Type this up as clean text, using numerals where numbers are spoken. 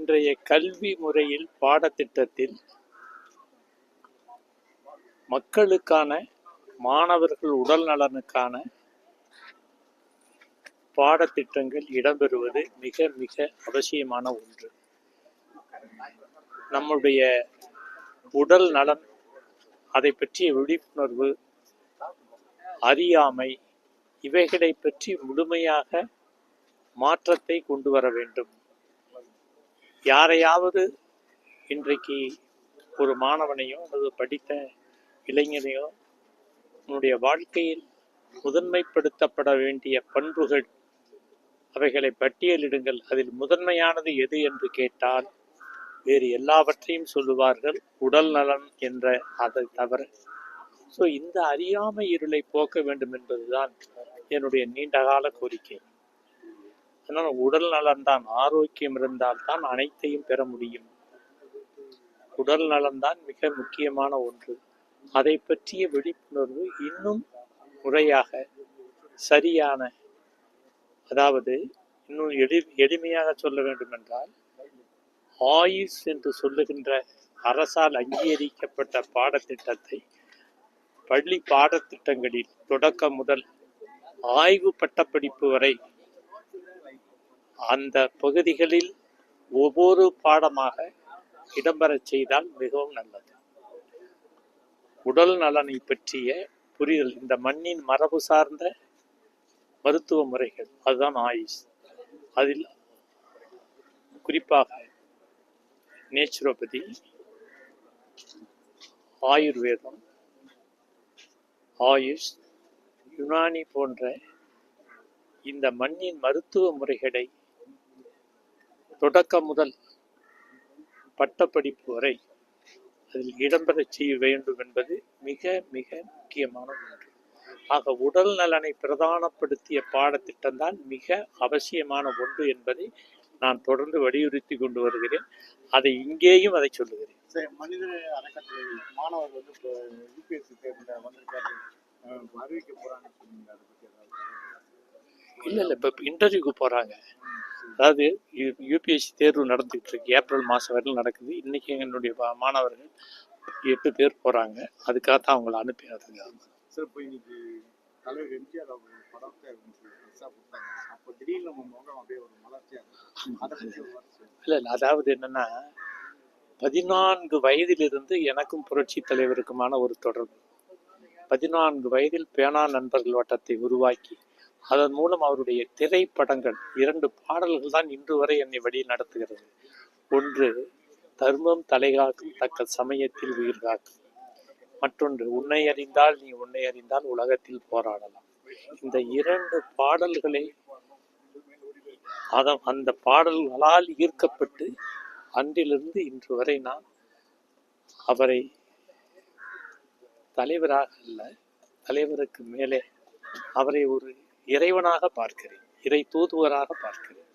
இன்றைய கல்வி முறையில் பாடத்திட்டத்தில் மக்களுக்கான மாணவர்கள் உடல் நலனுக்கான பாடத்திட்டங்கள் இடம்பெறுவது மிக மிக அவசியமான ஒன்று. நம்முடைய உடல் நலன், அதை பற்றிய விழிப்புணர்வு, அறியாமை, இவைகளை பற்றி முழுமையாக மாற்றத்தை கொண்டு வர வேண்டும். யாரையாவது இன்றைக்கு ஒரு மாணவனையோ அல்லது படித்த இளைஞனையோ உன்னுடைய வாழ்க்கையில் முதன்மைப்படுத்தப்பட வேண்டிய பண்புகள், அவைகளை பட்டியலிடுங்கள், அதில் முதன்மையானது எது என்று கேட்டால் வேறு எல்லாவற்றையும் சொல்லுவார்கள், உடல் நலன் என்ற அதை தவிர. ஸோ இந்த அறியாமை இருளை போக்க வேண்டும் என்பதுதான் என்னுடைய நீண்டகால கோரிக்கை. அதனால் உடல் நலன்தான், ஆரோக்கியம் இருந்தால்தான் அனைத்தையும் பெற முடியும். உடல் நலன்தான் மிக முக்கியமான ஒன்று. அதை பற்றிய விழிப்புணர்வு இன்னும் முறையாக, சரியான, அதாவது இன்னும் எளிமையாக சொல்ல வேண்டும் என்றால், ஆயுஷ் என்று சொல்லுகின்ற அரசால் அங்கீகரிக்கப்பட்ட பாடத்திட்டத்தை பள்ளி பாடத்திட்டங்களில் தொடக்கம் முதல் ஆய்வு பட்டப்படிப்பு வரை அந்த பகுதிகளில் ஒவ்வொரு பாடமாக இடம்பெறச் செய்தால் மிகவும் நல்லது. உடல் நலனை பற்றிய புரிதல், இந்த மண்ணின் மரபு சார்ந்த மருத்துவ முறைகள், அதுதான் ஆயுஷ். அதில் குறிப்பாக நேச்சுரோபதி, ஆயுர்வேதம், ஆயுஷ், யுனானி போன்ற இந்த மண்ணின் மருத்துவ முறைகளை தொடக்கம் முதல் பட்டப்படிப்பு வரை அதில் இடம்பெறச் செய்ய வேண்டும் என்பது மிக மிக முக்கியமான ஒன்று. ஆக உடல் நலனை பிரதானப்படுத்திய பாடத்திட்டம்தான் மிக அவசியமான ஒன்று என்பதை நான் தொடர்ந்து வலியுறுத்தி கொண்டு வருகிறேன். அதை இங்கேயும் அதை சொல்லுகிறேன். மனித அறக்கட்டளை மாணவர் இப்போ யூபிஎஸ்சி தேர்வில் வந்திருக்காரு, அறிவிக்க போறாங்க. இல்லை இப்போ இன்டர்வியூக்கு போகிறாங்க. அதாவது யூபிஎஸ்சி தேர்வு நடந்துகிட்டு இருக்கு, ஏப்ரல் மாதம் வரையில் நடக்குது. இன்றைக்கி என்னுடைய மாணவர்கள் 8 பேர் போகிறாங்க. அதுக்காகத்தான் அவங்கள அனுப்பினதுங்க. சார், இப்போ இன்னைக்கு தலைவர் எம்ஜிஆர் அவங்க படத்தை அப்போ திடீர்னு முகம் அப்படியே ஒரு மலர்ச்சியாக. இல்லை, அதாவது என்னென்னா, 14 வயதிலிருந்து எனக்கும் புரட்சி தலைவருக்குமான ஒரு தொடர்பு. 14 வயதில் பேனா நண்பர்கள் வட்டத்தை உருவாக்கி அதன் மூலம் அவருடைய திரைப்படங்கள் 2 பாடல்கள் தான் இன்று வரை என்னை வழி நடத்துகிறது. ஒன்று தர்மம் தலைகாக்கும் தக்க சமயத்தில் உயிர் காக்கும், மற்றொன்று உன்னை அறிந்தால் நீ உன்னை அறிந்தால் உலகத்தில் போராடலாம். இந்த 2 பாடல்களை அந்த பாடல்களால் ஈர்க்கப்பட்டு அன்றிலிருந்து இன்று வரை நான் அவரை தலைவராக அல்ல, தலைவருக்கு மேலே அவரை ஒரு இறைவனாக பார்க்கிறேன், இறை தூதுவராக பார்க்கிறேன்.